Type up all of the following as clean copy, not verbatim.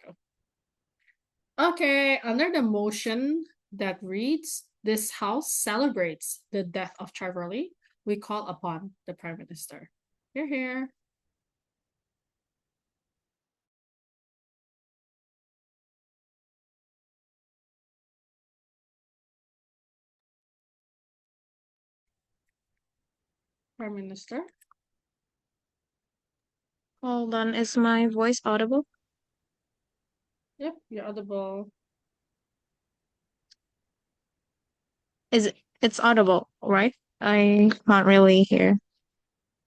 go. Okay, under the motion that reads, "This House celebrates the death of chivalry," we call upon the Prime Minister. Here. Prime Minister. Hold on, is my voice audible? Yep, you're audible. It's audible, right? I can't really hear.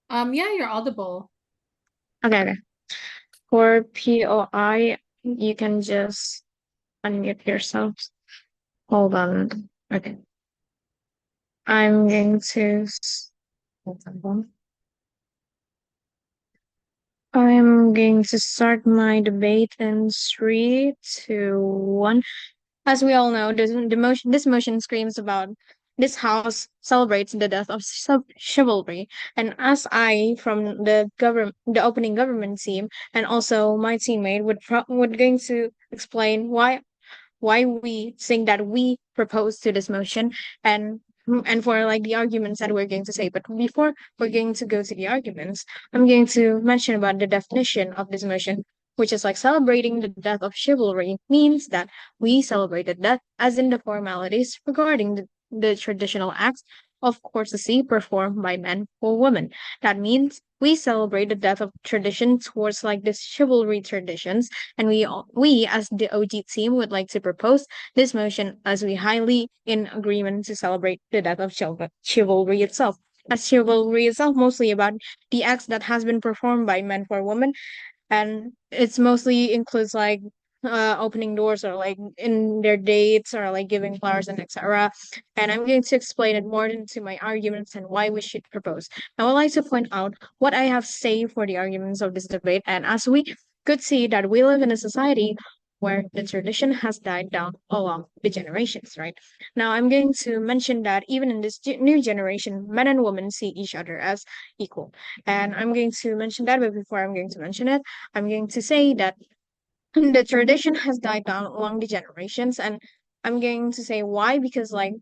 Yeah, you're audible. Okay. For POI, you can just unmute yourself. Hold on. Okay. I'm going to hold on. I'm going to start my debate in 3, 2, 1. As we all know, this motion screams about this house celebrates the death of chivalry, and as I from the opening government team, and also my teammate would going to explain why we think that we propose to this motion, and for like the arguments that we're going to say. But before we're going to go to the arguments, I'm going to mention about the definition of this motion, which is like celebrating the death of chivalry means that we celebrated death as in the formalities regarding the traditional acts of courtesy performed by men or women. That means we celebrate the death of tradition towards like this chivalry traditions, and we as the OG team would like to propose this motion as we highly in agreement to celebrate the death of chivalry itself. As chivalry itself mostly about the acts that has been performed by men for women, and it's mostly includes like opening doors or like in their dates or like giving flowers and etc. And I'm going to explain it more into my arguments and why we should propose. I would like to point out what I have say for the arguments of this debate, and as we could see that we live in a society where the tradition has died down along the generations, right? Now I'm going to mention that even in this new generation, men and women see each other as equal. And I'm going to mention that, but before I'm going to mention it, I'm going to say that the tradition has died down along the generations, and I'm going to say why, because like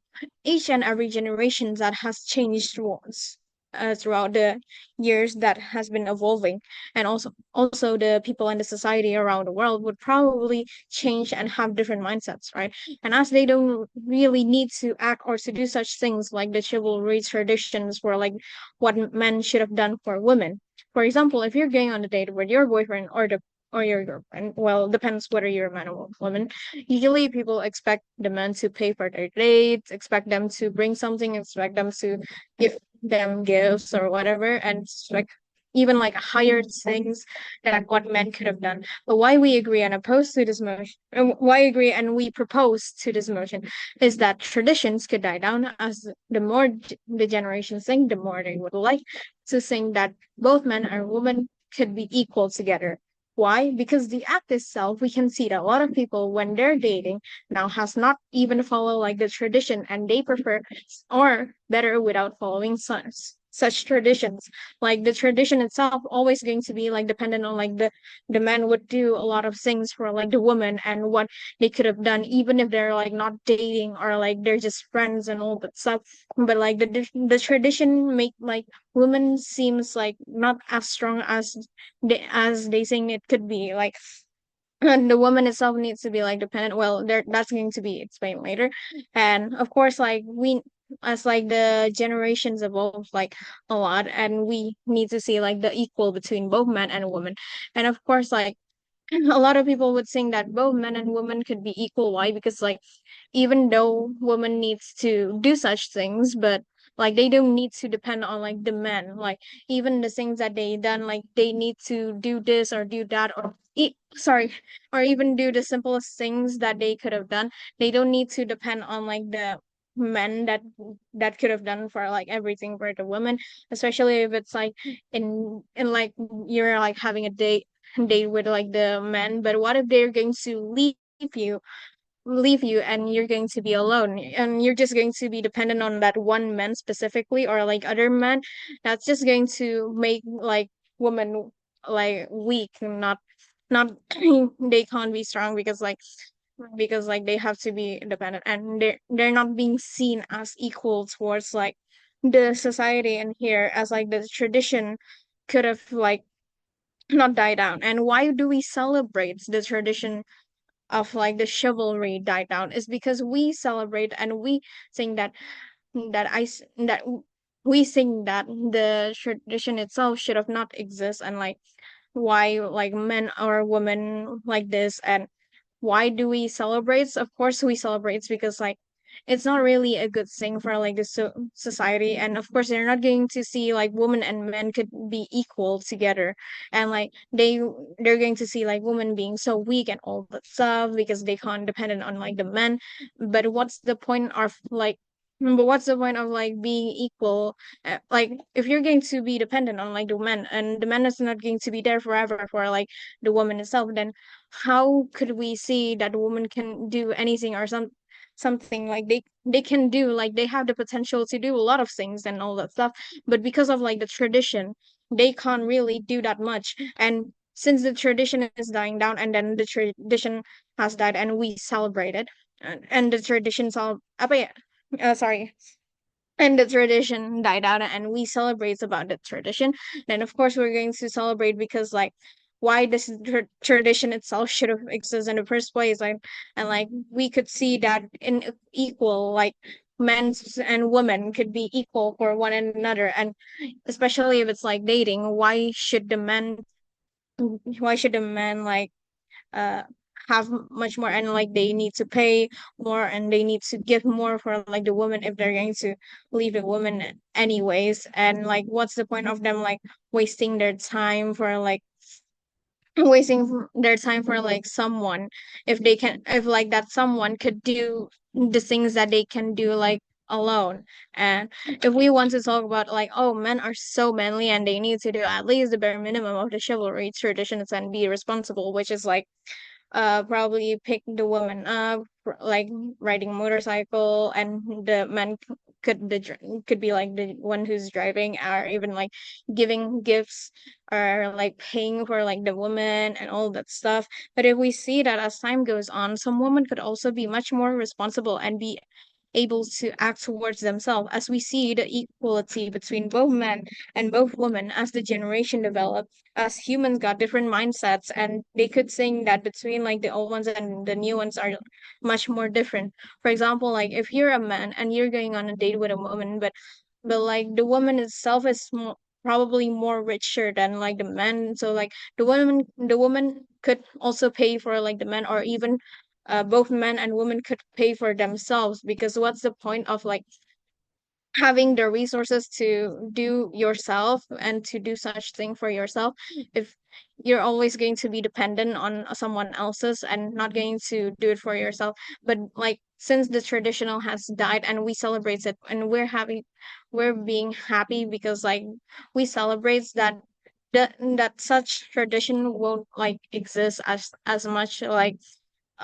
each and every generation that has changed throughout the years that has been evolving, and also the people in the society around the world would probably change and have different mindsets, right? And as they don't really need to act or to do such things like the chivalry traditions for like what men should have done for women. For example, if you're going on a date with your boyfriend or your girlfriend. Well, depends whether you're a man or woman. Usually, people expect the man to pay for their dates, expect them to bring something, expect them to give them gifts or whatever, and expect even like higher things that what men could have done. But why we agree and oppose to this motion, why agree and we propose to this motion, is that traditions could die down as the more the generations think, the more they would like to think that both men and women could be equal together. Why? Because the act itself, we can see that a lot of people, when they're dating, now has not even follow like the tradition, and they prefer or better without following such traditions. Like the tradition itself, always going to be like dependent on like the man would do a lot of things for like the woman and what they could have done, even if they're like not dating or like they're just friends and all that stuff. But like the tradition make like women seems like not as strong as they think it could be. Like the woman itself needs to be like dependent. Well, there that's going to be explained later. And of course, like we as like the generations evolve like a lot, and we need to see like the equal between both men and women. And of course, like a lot of people would think that both men and women could be equal. Why? Because like even though woman needs to do such things, but like they don't need to depend on like the men. Like even the things that they done, like they need to do this or do that or sorry, or even do the simplest things that they could have done. They don't need to depend on like the men that could have done for like everything for the women, especially if it's like in like you're like having a date with like the men. But what if they're going to you leave you and you're going to be alone and you're just going to be dependent on that one man specifically or like other men? That's just going to make like women like weak, not not they can't be strong because like they have to be independent, and they're not being seen as equal towards like the society and here, as like the tradition could have like not died down. And why do we celebrate the tradition of like the chivalry died down is because we celebrate and we think that that we think that the tradition itself should have not exist, and like why like men or women like this. And why do we celebrate? Of course we celebrate because like it's not really a good thing for like the society. And of course they're not going to see like women and men could be equal together, and like they're going to see like women being so weak and all that stuff because they can't dependent on like the men. But what's the point of like what's the point of like being equal? Like if you're going to be dependent on like the men, and the man is not going to be there forever for like the woman itself, then how could we see that a woman can do anything or something like they can do, like they have the potential to do a lot of things and all that stuff, but because of like the tradition they can't really do that much. And since the tradition is dying down, and then the tradition has died and we celebrate it, and the tradition's all sorry, and the tradition died out and we celebrate about the tradition, then of course we're going to celebrate because like why this tradition itself should have existed in the first place. Like, and like we could see that in equal like men and women could be equal for one another. And especially if it's like dating, why should the men like uh have much more, and like they need to pay more and they need to give more for like the woman if they're going to leave the woman anyways. And like what's the point of them like wasting their time for like their time for like someone if they can, if like that someone could do the things that they can do like alone. And if we want to talk about like, oh, men are so manly and they need to do at least the bare minimum of the chivalry traditions and be responsible, which is like probably pick the woman up like riding a motorcycle, and the man could be like the one who's driving, or even like giving gifts or like paying for like the woman and all that stuff. But if we see that as time goes on, some women could also be much more responsible and be able to act towards themselves, as we see the equality between both men and both women as the generation developed, as humans got different mindsets, and they could think that between like the old ones and the new ones are much more different. For example, like if you're a man and you're going on a date with a woman, but like the woman itself is probably more richer than like the man, so like the woman could also pay for like the men, or even both men and women could pay for themselves, because what's the point of like having the resources to do yourself and to do such thing for yourself if you're always going to be dependent on someone else's and not going to do it for yourself. But like since the traditional has died and we celebrate it, and we're being happy because like we celebrate that such tradition won't like exist as much like,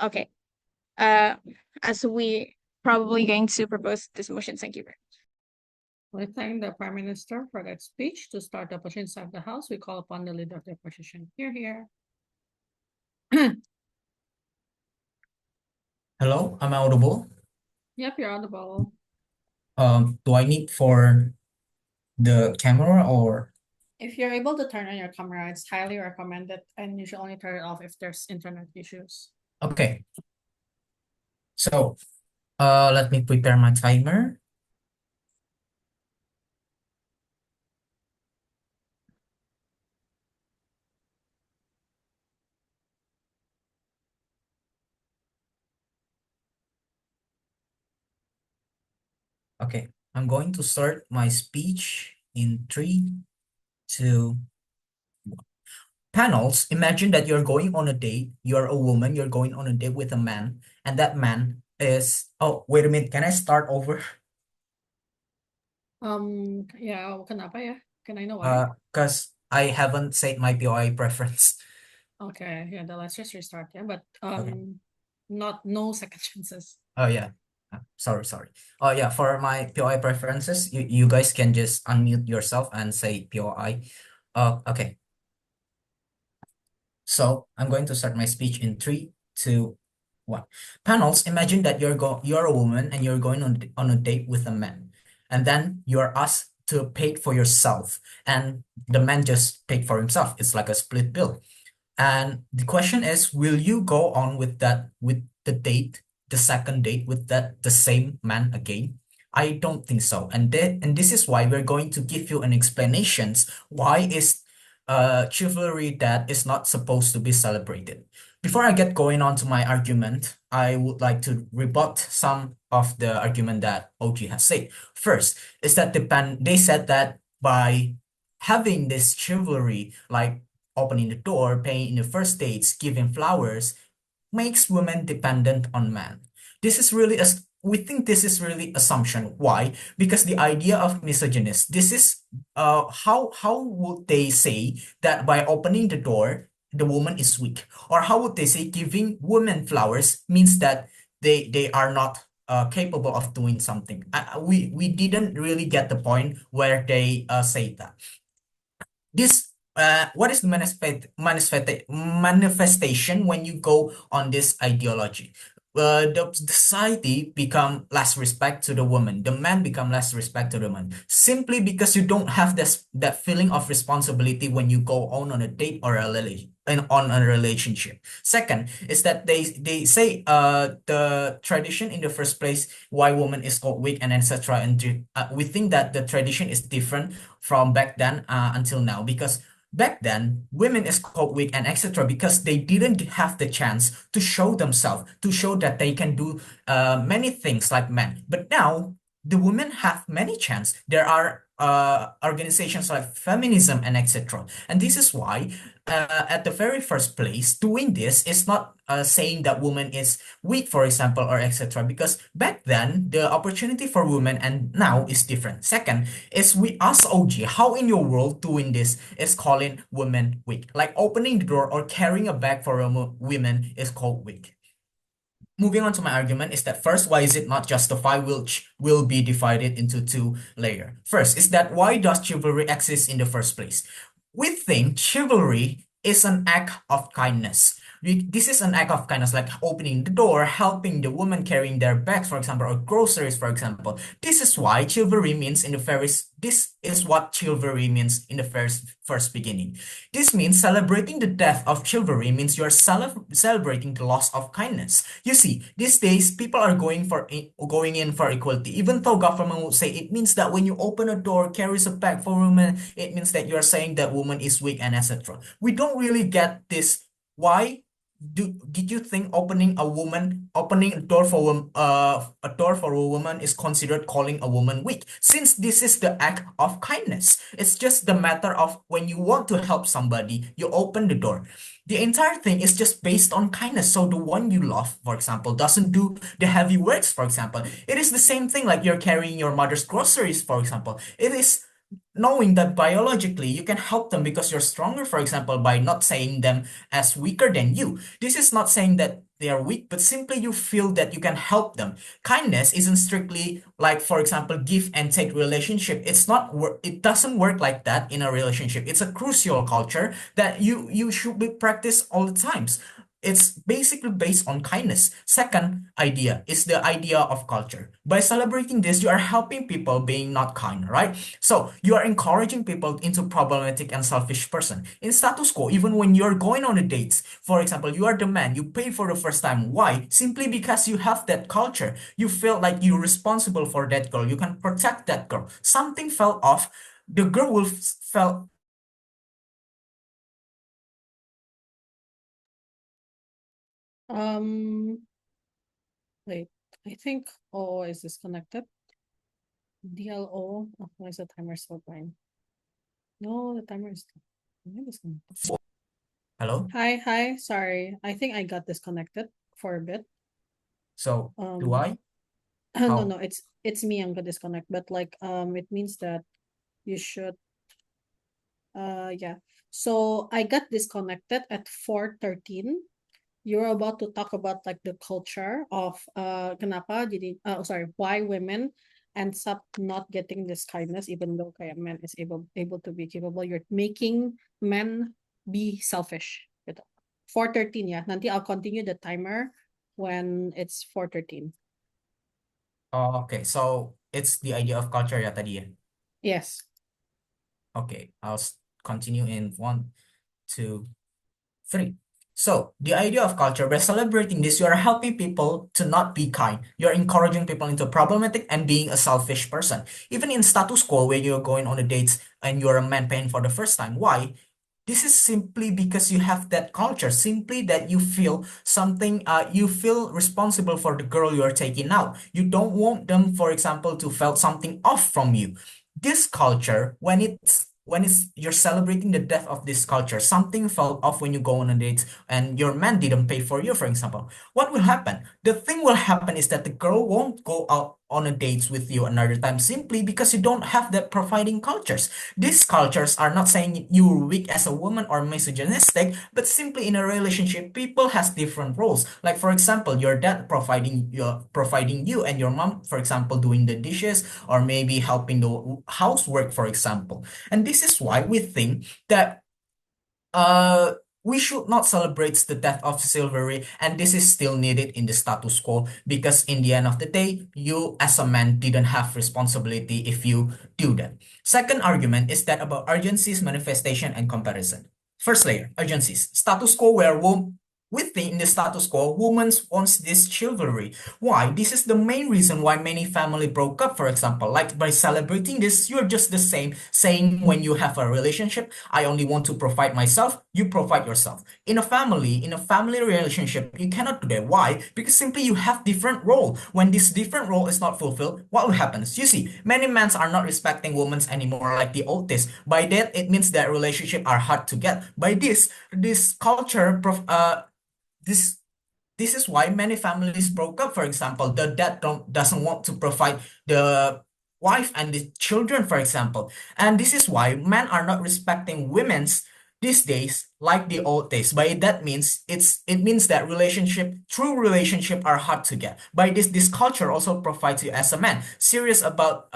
okay, uh as we probably going to propose this motion. Thank you. We thank the Prime Minister for that speech. To start the opposition side of the House, we call upon the leader of the opposition. Here. Hello, am I audible? Yep, you're on the ball. Do I need for the camera or If you're able to turn on your camera, it's highly recommended, and you should only turn it off if there's internet issues. okay? So, let me prepare my timer. Okay, I'm going to start my speech in 3, 2. Panels, imagine that you're going on a date. You're a woman, you're going on a date with a man, and that man is, oh, wait a minute, can I start over? Yeah, kenapa ya? Can I know why? Because I haven't said my POI preference. Okay, yeah, then let's just restart, yeah, but Okay. no second chances. Oh yeah. Sorry. Oh yeah, for my POI preferences, you guys can just unmute yourself and say POI. Okay. So I'm going to start my speech in 3, 2, 1. Panels, imagine that you're a woman and you're going on a date with a man. And then you're asked to pay for yourself. And the man just paid for himself. It's like a split bill. And the question is, will you go on with the second date with the same man again? I don't think so. And this is why we're going to give you an explanations why is chivalry that is not supposed to be celebrated. Before I get going on to my argument, I would like to rebut some of the argument that OG has said. First is that they said that by having this chivalry, like opening the door, paying in the first dates, giving flowers, makes women dependent on men. This is really we think this is really assumption. Why? Because the idea of misogynist. This is how would they say that by opening the door, the woman is weak? Or how would they say giving women flowers means that they are not capable of doing something? We didn't really get the point where they say that. This what is the manifestation when you go on this ideology? The society become less respect to the woman. The man become less respect to the man simply because you don't have that feeling of responsibility when you go on a date or on a relationship. Second is that they say the tradition in the first place why woman is called weak and etc. And we think that the tradition is different from back then until now, because back then women is called weak and etc. because they didn't have the chance to show themselves, to show that they can do many things like men. But now the women have many chance. There are organizations like feminism and etc. And this is why at the very first place, doing this is not saying that woman is weak, for example, or etc. Because back then the opportunity for women and now is different. Second is we ask OG, how in your world doing this is calling women weak? Like opening the door or carrying a bag for a women is called weak. Moving on to my argument is that first, why is it not justified, which will be divided into two layers. First is that why does chivalry exist in the first place? We think chivalry is an act of kindness. This is an act of kindness, like opening the door, helping the woman carrying their bags, for example, or groceries, for example. This is why chivalry means in the this is what chivalry means in the first beginning. This means celebrating the death of chivalry means you are celebrating the loss of kindness. You see, these days people are going in for equality. Even though government would say it means that when you open a door, carries a bag for women, it means that you are saying that woman is weak and etc. We don't really get this. Why? Did you think opening a door for a woman is considered calling a woman weak? Since this is the act of kindness, it's just the matter of when you want to help somebody, you open the door. The entire thing is just based on kindness. So the one you love, for example, doesn't do the heavy works, for example. It is the same thing like you're carrying your mother's groceries, for example. It is knowing that biologically you can help them because you're stronger, for example, by not saying them as weaker than you. This is not saying that they are weak, but simply you feel that you can help them. Kindness isn't strictly like, for example, give and take relationship. It doesn't work like that in a relationship. It's a crucial culture that you should be practiced all the times. It's basically based on kindness. Second idea is the idea of culture. By celebrating this, you are helping people being not kind, right? So you are encouraging people into problematic and selfish person. In status quo, even when you're going on a dates, for example, you are the man, you pay for the first time. Why? Simply because you have that culture. You feel like you're responsible for that girl. You can protect that girl. Something fell off. The girl will felt. Wait, I think O is disconnected. DLO. Oh, why is the timer still going? No, the timer is still. Am I disconnected? Hello? Hi. Sorry, I think I got disconnected for a bit. So do I? No, How? it's me. I'm gonna disconnect, but like it means that you should. Yeah. So I got disconnected at 4:13. You're about to talk about like the culture of kenapa jadi sorry, why women ends up not getting this kindness even though kaya men is able to be capable. You're making men be selfish gitu. 4:13, yeah. Nanti I'll continue the timer when it's 4:13. Oh, okay. So it's the idea of culture ya tadi ya. Yes. Okay, I'll continue in 1, 2, 3. So the idea of culture, by celebrating this, you are helping people to not be kind. You're encouraging people into problematic and being a selfish person. Even in status quo, where you're going on a dates and you're a man paying for the first time. Why? This is simply because you have that culture, simply that you feel something, you feel responsible for the girl you're taking out. You don't want them, for example, to feel something off from you. This culture, when it's you're celebrating the death of this culture, something fell off when you go on a date and your man didn't pay for you, for example. What will happen? The thing will happen is that the girl won't go out on a dates with you another time simply because you don't have that providing cultures. These cultures are not saying you're weak as a woman or misogynistic, but simply in a relationship, people has different roles. Like for example, your dad providing you and your mom, for example, doing the dishes or maybe helping the housework, for example. And this is why we think that uh we should not celebrate the death of chivalry, and this is still needed in the status quo because in the end of the day, you as a man didn't have responsibility if you do that. Second argument is that about urgencies, manifestation, and comparison. First layer, urgencies. Status quo where we think in the status quo, women wants this chivalry. Why? This is the main reason why many family broke up, for example. Like by celebrating this, you're just the same, saying when you have a relationship, I only want to provide myself, you provide yourself. In a family relationship, you cannot do that. Why? Because simply you have different role. When this different role is not fulfilled, what will happen? You see, many men are not respecting women anymore like the old days. By that, it means that relationship are hard to get. By this culture, this this is why many families broke up. For example, the dad doesn't want to provide the wife and the children, for example. And this is why men are not respecting women's these days like the old days. By that means it means that true relationship are hard to get. By this culture also provides you as a man. Serious about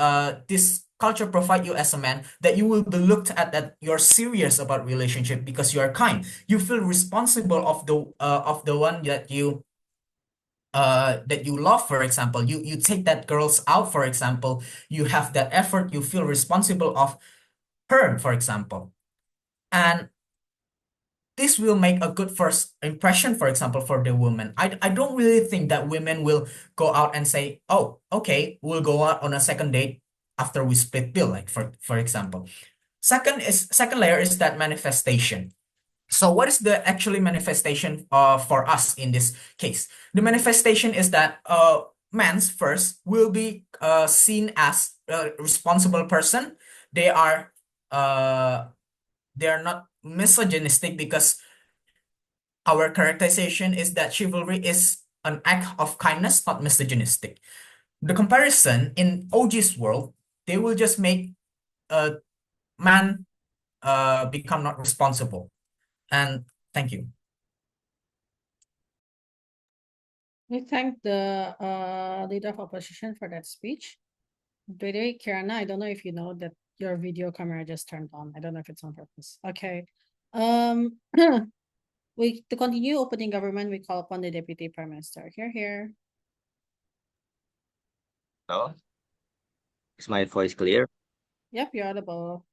this culture provide you as a man that you will be looked at that you're serious about relationship because you are kind. You feel responsible of the one that you love, for example. You take that girls out, for example. You have that effort, you feel responsible of her, for example. And this will make a good first impression, for example, for the woman. I don't really think that women will go out and say, oh, okay, we'll go out on a second date after we split bill, like for example. Second layer is that manifestation. So what is the actually manifestation for us in this case? The manifestation is that men's first will be seen as a responsible person. They are not misogynistic because our characterization is that chivalry is an act of kindness, not misogynistic. The comparison in OG's world, they will just make a man become not responsible. And thank you. We thank the leader of opposition for that speech. By the way, Kirana, I don't know if you know that your video camera just turned on. I don't know if it's on purpose. Okay. To continue opening government, we call upon the Deputy Prime Minister. Here. Hello? Is my voice clear? Yep, you're audible.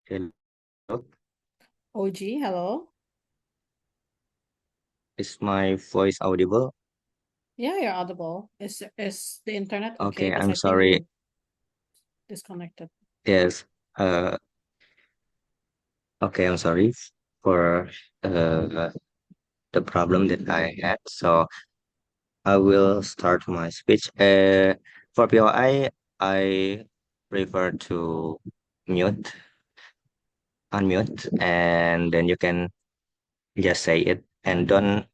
Hello? OG, hello. Is my voice audible? Yeah, you're audible. Is the internet okay? Okay, Because I'm I think sorry. you disconnected. Yes. Okay, I'm sorry for the problem that I had. So I will start my speech. For POI, I prefer to unmute, and then you can just say it and don't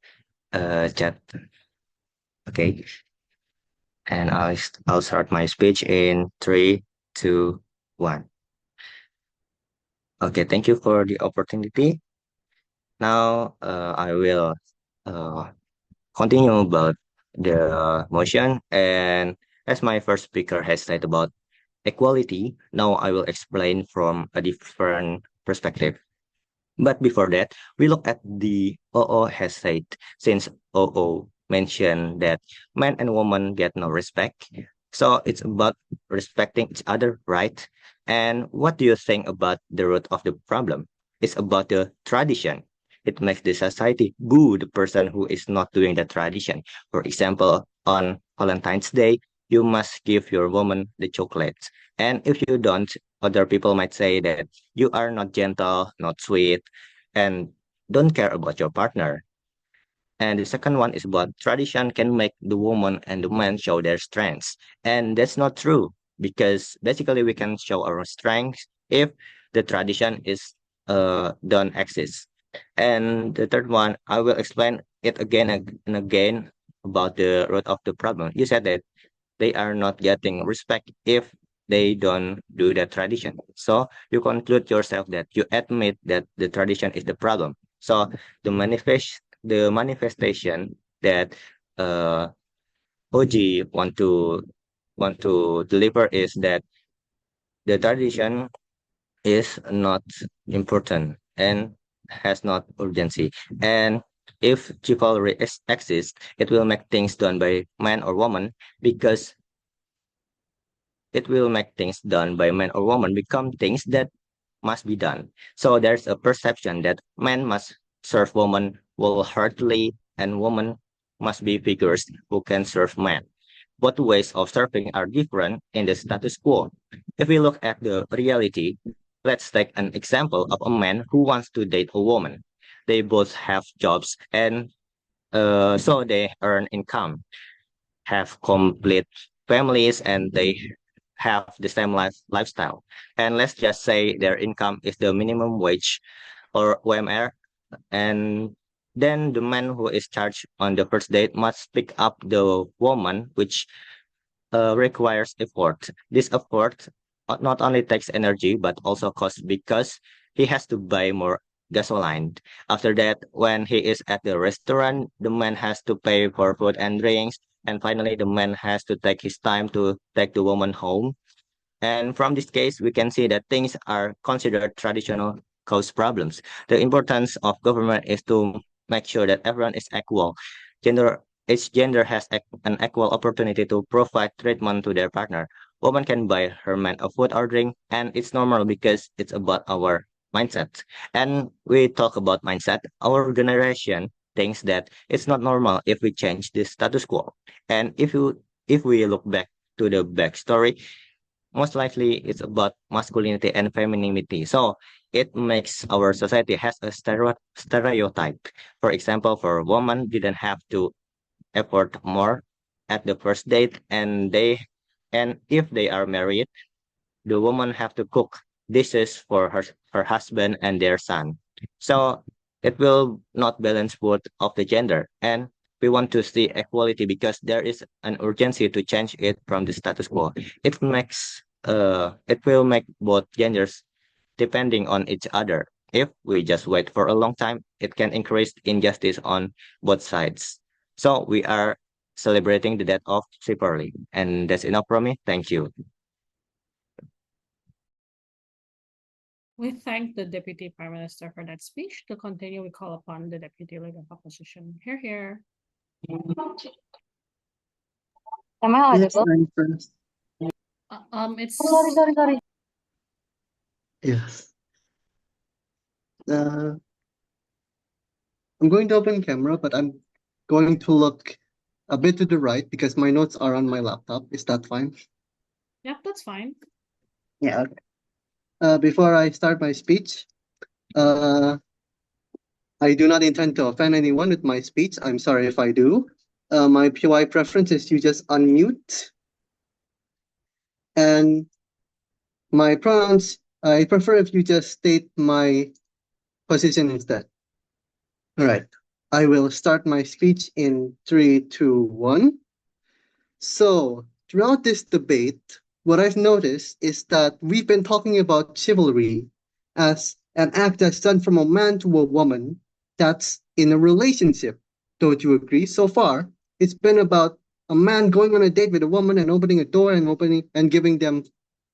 chat. Okay. And I'll start my speech in 3, 2, 1. Okay, thank you for the opportunity. Now I will uh, continue about the motion, and as my first speaker has said about equality, now I will explain from a different perspective. But before that, we look at the OO has said, since OO mentioned that men and women get no respect. So it's about respecting each other, right? And what do you think about the root of the problem? It's about the tradition. It makes the society boo the person who is not doing the tradition. For example, on Valentine's Day, you must give your woman the chocolates. And if you don't, other people might say that you are not gentle, not sweet, and don't care about your partner. And the second one is about tradition can make the woman and the man show their strengths. And that's not true because basically we can show our strengths if the tradition is don't exist. And the third one, I will explain it again and again about the root of the problem. You said that they are not getting respect if they don't do the tradition. So you conclude yourself that you admit that the tradition is the problem. So the manifestation that uh, OG want to deliver is that the tradition is not important and has not urgency. And if chivalry exists, it will make things done by man or woman because it will make things done by man or woman become things that must be done. So there's a perception that man must serve woman wholeheartedly and woman must be figures who can serve man. Both ways of serving are different in the status quo. If we look at the reality, let's take an example of a man who wants to date a woman. They both have jobs and so they earn income, have complete families, and they have the same lifestyle. And let's just say their income is the minimum wage or OMR. And then the man who is charged on the first date must pick up the woman, which requires effort. This effort not only takes energy, but also costs because he has to buy more gasoline. After that, when he is at the restaurant, the man has to pay for food and drinks. And finally, the man has to take his time to take the woman home. And from this case, we can see that things are considered traditional cause problems. The importance of government is to make sure that everyone is equal. Gender, each gender has an equal opportunity to provide treatment to their partner. Woman can buy her man a food or drink, and it's normal because it's about our mindset. And we talk about mindset. Our generation thinks that it's not normal if we change the status quo. And if we look back to the backstory, most likely it's about masculinity and femininity. So it makes our society has a stereotype. For example, for a woman didn't have to effort more at the first date, and if they are married, the woman have to cook dishes for her husband and their son. So it will not balance both of the gender. And we want to see equality because there is an urgency to change it from the status quo. It will make both genders depending on each other. If we just wait for a long time, it can increase injustice on both sides. So we are celebrating the death of chivalry. And that's enough from me. Thank you. We thank the Deputy Prime Minister for that speech. To continue, we call upon the Deputy Leader of Opposition. Here. Am I Yes, audible? I'm first. It's Sorry. Yes. I'm going to open camera, but I'm going to look a bit to the right because my notes are on my laptop. Is that fine? Yep, that's fine. Yeah. Before I start my speech, I do not intend to offend anyone with my speech. I'm sorry if I do. My PY preference is you just unmute. And My pronouns, I prefer if you just state my position instead. All right. I will start my speech in 3, 2, 1. So, throughout this debate, what I've noticed is that we've been talking about chivalry as an act that's done from a man to a woman that's in a relationship. Don't you agree? So far, it's been about a man going on a date with a woman and opening a door and giving them,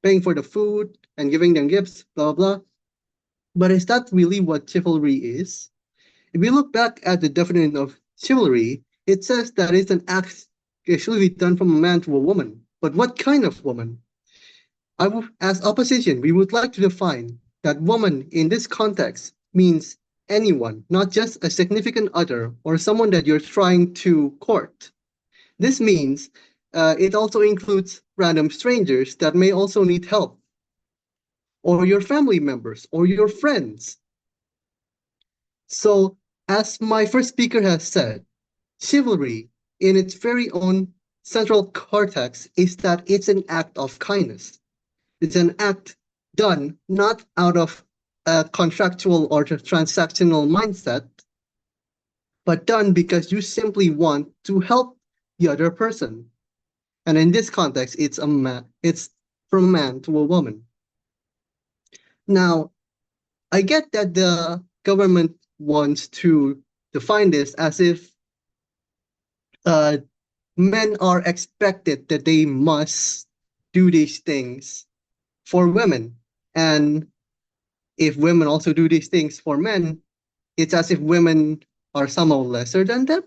paying for the food and giving them gifts, blah blah. But is that really what chivalry is? If we look back at the definition of chivalry, it says that it's an act usually done from a man to a woman. But what kind of woman? As opposition, we would like to define that woman in this context means anyone, not just a significant other or someone that you're trying to court. This means it also includes random strangers that may also need help, or your family members, or your friends. So, as my first speaker has said, chivalry, in its very own central cortex, is that it's an act of kindness. It's an act done not out of a contractual or transactional mindset, but done because you simply want to help the other person. And in this context, it's from a man to a woman. Now, I get that the government wants to define this as if men are expected that they must do these things for women. And if women also do these things for men, it's as if women are somehow lesser than them.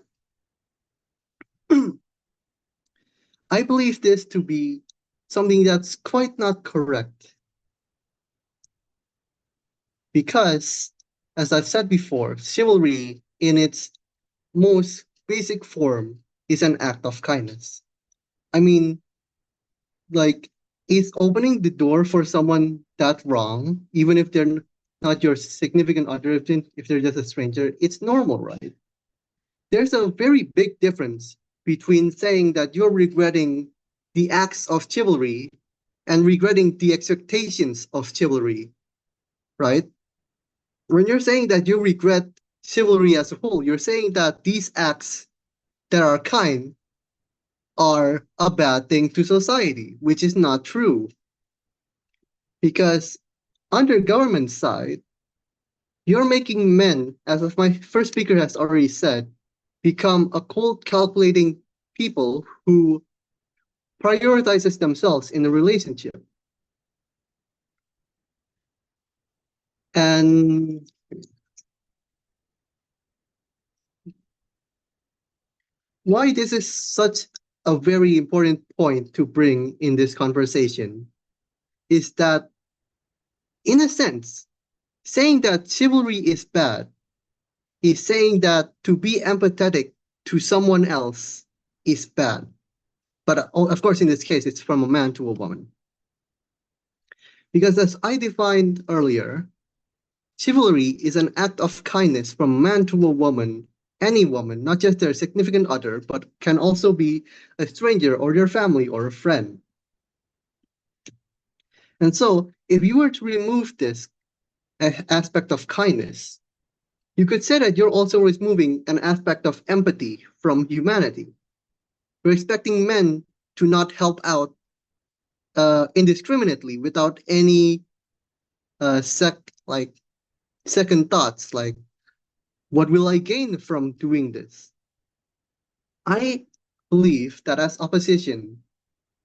I believe this to be something that's quite not correct. Because, as I've said before, chivalry in its most basic form is an act of kindness. I mean, like, is opening the door for someone that wrong, even if they're not your significant other, if they're just a stranger? It's normal, right? There's a very big difference between saying that you're regretting the acts of chivalry and regretting the expectations of chivalry, right? When you're saying that you regret chivalry as a whole, you're saying that these acts that are kind are a bad thing to society, which is not true. Because under government side, you're making men, as my first speaker has already said, become a cold calculating people who prioritizes themselves in a relationship. And why this is such a very important point to bring in this conversation is that, in a sense, saying that chivalry is bad is saying that to be empathetic to someone else is bad. But of course, in this case, it's from a man to a woman. Because as I defined earlier, chivalry is an act of kindness from a man to a woman, any woman, not just their significant other, but can also be a stranger or their family or a friend. And so, if you were to remove this aspect of kindness, you could say that you're also removing an aspect of empathy from humanity. You're expecting men to not help out indiscriminately without any second thoughts, like, what will I gain from doing this? I believe that as opposition,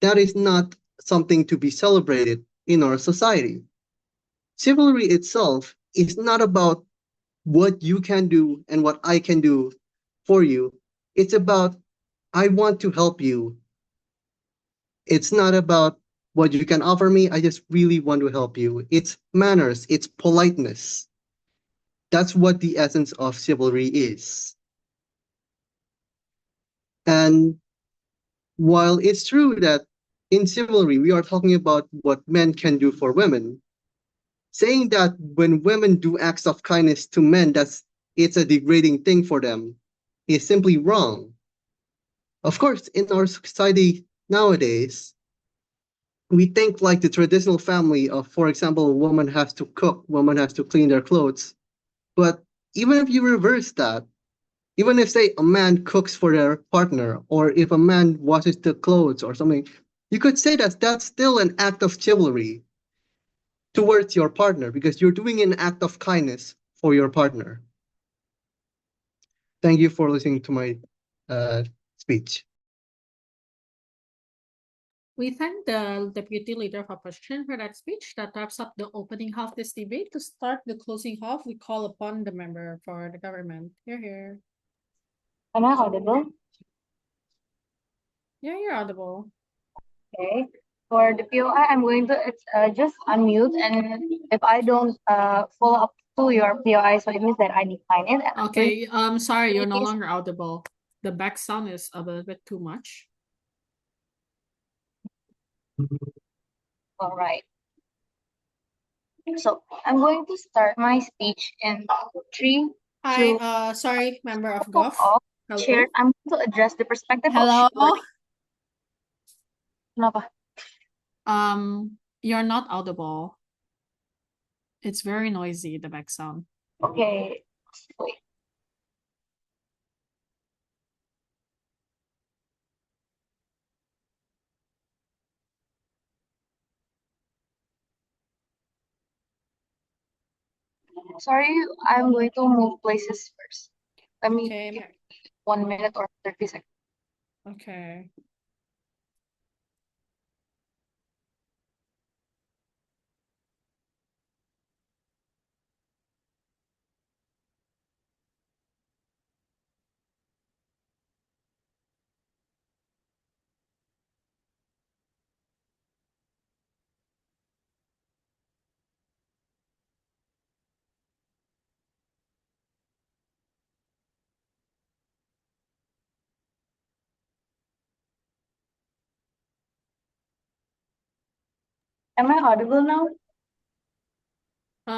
that is not something to be celebrated in our society. Chivalry itself is not about what you can do and what I can do for you. It's about, I want to help you. It's not about what you can offer me. I just really want to help you. It's manners, it's politeness. That's what the essence of chivalry is. And while it's true that in chivalry we are talking about what men can do for women, saying that when women do acts of kindness to men, it's a degrading thing for them, is simply wrong. Of course, in our society nowadays, we think like the traditional family of, for example, a woman has to cook, woman has to clean their clothes. But even if you reverse that, even if say a man cooks for their partner, or if a man washes the clothes or something, you could say that that's still an act of chivalry towards your partner because you're doing an act of kindness for your partner. Thank you for listening to my speech. We thank the Deputy Leader of Opposition for that speech. That wraps up the opening half of this debate. To start the closing half, we call upon the member for the government. Here. Am I audible? Yeah, you're audible. Okay. For the POI, I'm going to just unmute, and if I don't follow up to your POI, so it means that I decline it. Okay, sorry, you're no Please. longer audible. The back sound is a little bit too much. All right. So I'm going to start my speech in 3, 2. Hi, sorry, member of Hello. GOV. Chair, I'm going to address the perspective Hello. of chivalry. Kenapa? You're not audible. It's very noisy, the back sound. Okay. Wait. Sorry, I'm going to move places first. Let me give 1 minute or 30 seconds. Okay. Am I audible now?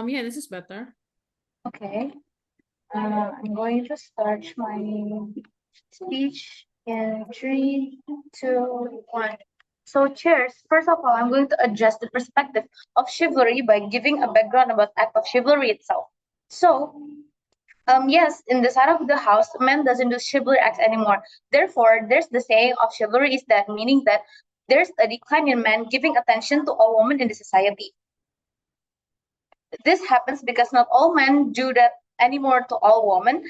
Yeah, this is better. Okay. I'm going to start my speech in 3, 2, 1. So, chairs, first of all, I'm going to address the perspective of chivalry by giving a background about act of chivalry itself. So, yes, in the side of the house, man doesn't do chivalry acts anymore. Therefore, there's the saying of chivalry is that meaning that there's a decline in men giving attention to all women in the society. This happens because not all men do that anymore to all women,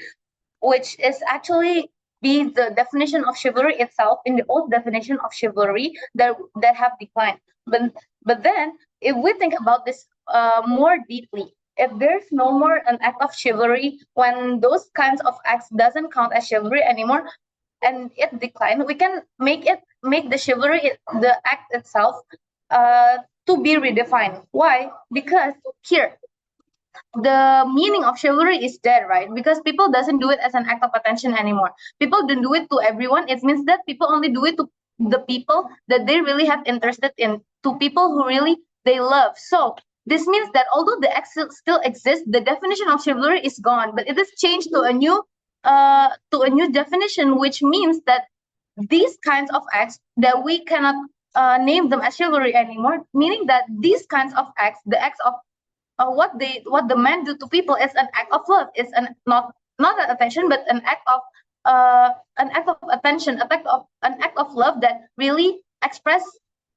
which is actually be the definition of chivalry itself in the old definition of chivalry that have declined. But then if we think about this more deeply, if there's no more an act of chivalry, when those kinds of acts doesn't count as chivalry anymore and it declined, we can make the chivalry the act itself to be redefined. Why? Because here the meaning of chivalry is dead, right? Because people doesn't do it as an act of attention anymore. People don't do it to everyone. It means that people only do it to the people that they really have interested in, to people who really they love. So this means that although the act still exists, the definition of chivalry is gone, but it is changed to a new definition, which means that these kinds of acts that we cannot name them as chivalry anymore, meaning that these kinds of acts, the acts of what the men do to people is an act of love. It's not an attention, but an act of attention, an act of love that really express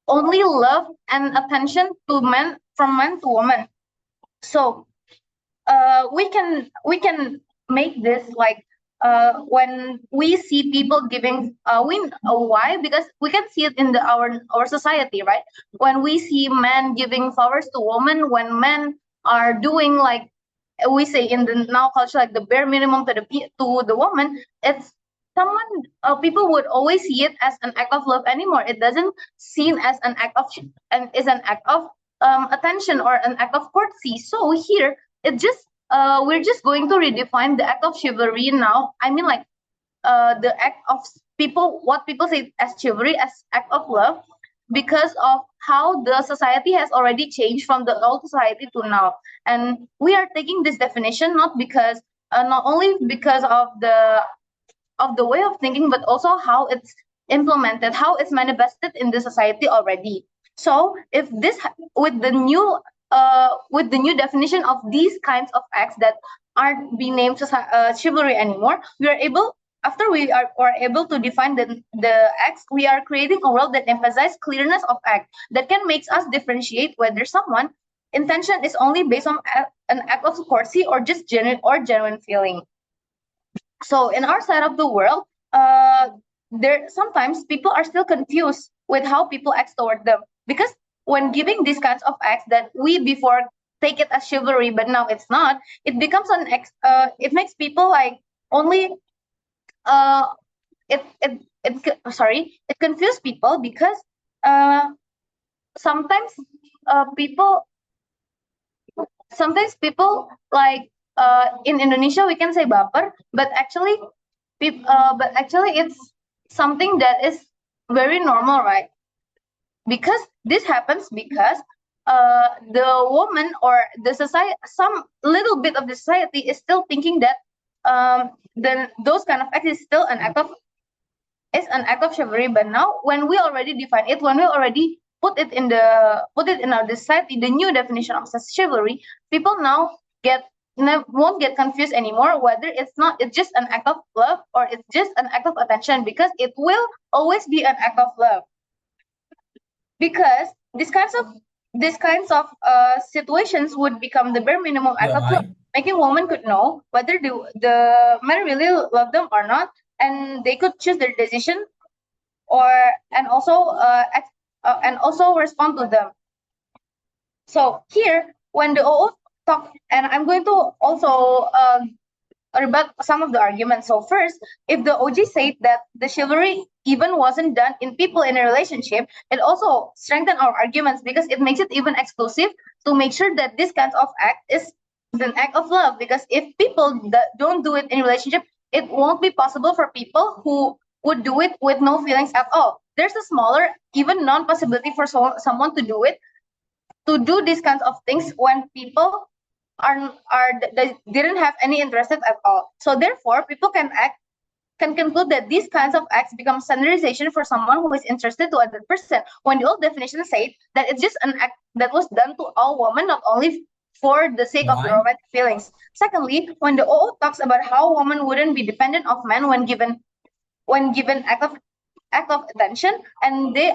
only love and attention to men, from man to woman. So we can make this like when we see people giving why, because we can see it in our society, right? When we see men giving flowers to women, when men are doing like we say in the now culture, like the bare minimum to the woman, it's someone people would always see it as an act of love anymore. It doesn't seen as an act of and is an act of attention or an act of courtesy. So here it just we're just going to redefine the act of chivalry now. I mean, like the act of what people say as chivalry, as act of love, because of how the society has already changed from the old society to now. And we are taking this definition not only because of the way of thinking, but also how it's implemented, how it's manifested in the society already. So if this with the new definition of these kinds of acts that aren't being named chivalry anymore, we are able, after we are able to define the acts, we are creating a world that emphasizes clearness of act that can make us differentiate whether someone intention is only based on an act of courtesy or just genuine feeling. So in our side of the world, there sometimes people are still confused with how people act toward them, because when giving these kinds of acts that we before take it as chivalry but now it's not, it becomes it makes people like only uh it confuse people, because uh sometimes people like in Indonesia we can say baper, but actually it's something that is very normal, right? Because this happens because the woman or the society, some little bit of the society is still thinking that then those kind of acts is still an act of chivalry. But now when we already define it, when we already put it in our society, the new definition of chivalry, people now won't get confused anymore whether it's just an act of love or it's just an act of attention, because it will always be an act of love. Because these kinds of situations would become the bare minimum act of love, making women could know whether the man really love them or not, and they could choose their decision and also respond to them. So here, when the OO talk, and I'm going to also rebut some of the arguments. So first, if the OG said that the chivalry even wasn't done in people in a relationship, it also strengthens our arguments, because it makes it even exclusive to make sure that this kind of act is an act of love. Because if people don't do it in a relationship, it won't be possible for people who would do it with no feelings at all. There's a smaller, even non-possibility for someone to do these kinds of things when people they didn't have any interest at all. So therefore, people can conclude that these kinds of acts become standardization for someone who is interested to other person, when the old definition said that it's just an act that was done to all women, not only for the sake of the romantic feelings. Secondly, when the OO talks about how women wouldn't be dependent of men when given act of attention, and they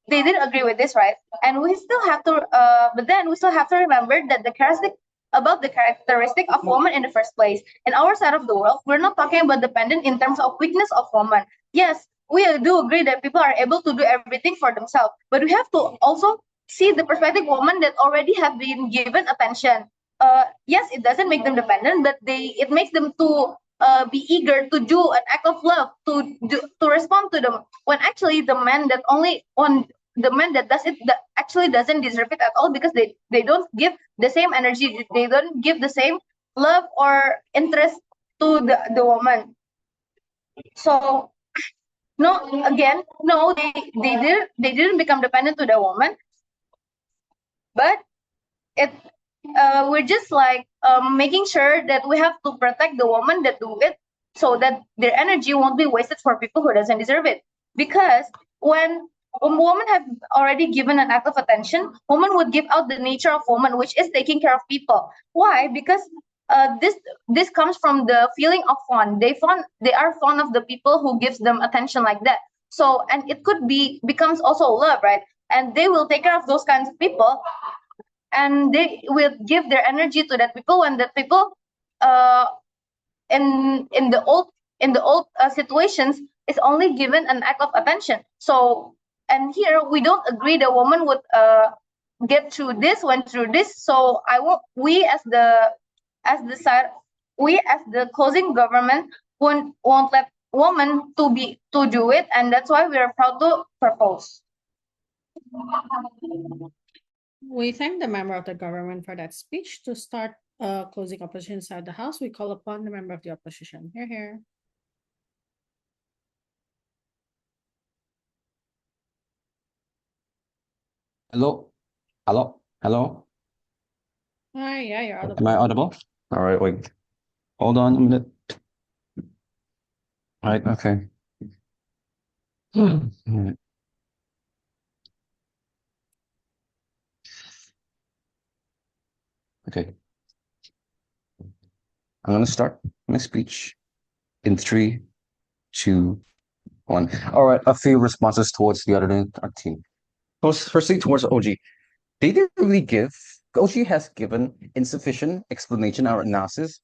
didn't agree with this, right? And we still have to but then we still have to remember that the characteristic of woman in the first place. In our side of the world, we're not talking about dependent in terms of weakness of woman. Yes, we do agree that people are able to do everything for themselves, but we have to also see the perspective woman that already have been given attention. Yes, it doesn't make them dependent, but it makes them to be eager to do an act of love, to respond to them, when actually the man that does it that actually doesn't deserve it at all, because they don't give the same energy, they don't give the same love or interest to the woman. So they didn't become dependent to the woman, but we're just like making sure that we have to protect the woman that do it, so that their energy won't be wasted for people who doesn't deserve it. Because when a woman have already given an act of attention, woman would give out the nature of woman, which is taking care of people. Why? Because this comes from the feeling of fond. They are fond of the people who gives them attention like that. So, and it could becomes also love, right? And they will take care of those kinds of people, and they will give their energy to that people when the people in the old situations is only given an act of attention. So, and here we don't agree the woman would get through this, went through this. So we as the closing government won't let women to do it, and that's why we are proud to propose. We thank the member of the government for that speech. To start closing opposition inside the House, we call upon the member of the opposition. Here. Hello? Hello? Hello? Hi, yeah, you're audible. Am I audible? All right, wait. Hold on a minute. All right, okay. Okay. I'm gonna start my speech in 3, 2, 1. All right, a few responses towards the other team. Firstly, towards OG. They didn't really give. OG has given insufficient explanation or analysis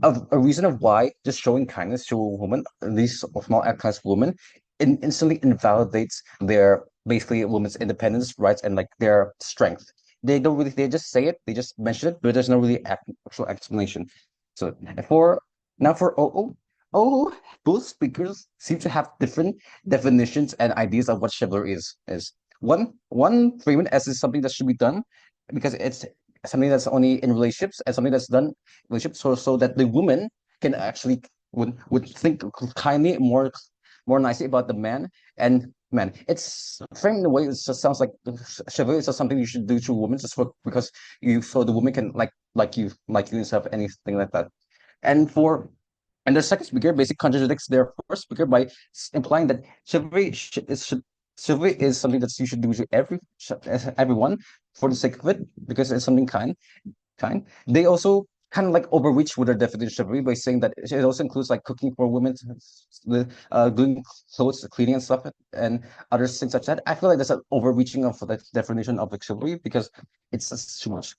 of a reason of why just showing kindness to a woman, these small act class women, instantly invalidates their basically a woman's independence, rights, and like their strength. They don't really. They just say it. They just mention it, but there's no really actual explanation. So for now for OO, both speakers seem to have different definitions and ideas of what chivalry is. One frame it as is something that should be done because it's something that's only in relationships and something that's done relationships so that the woman can actually would think kindly more nicely about the man and man. It's framed in a way it just sounds like chivalry is just something you should do to a woman just for because you so the woman can like you instead of anything like that. And for and the second speaker basically contradicts their first speaker by implying that chivalry is something that you should do to everyone for the sake of it because it's something kind. They also kind of like overreach with their definition of chivalry by saying that it also includes like cooking for women, doing clothes cleaning and stuff, and other things such that. I feel like there's an overreaching of the definition of like chivalry because it's just too much.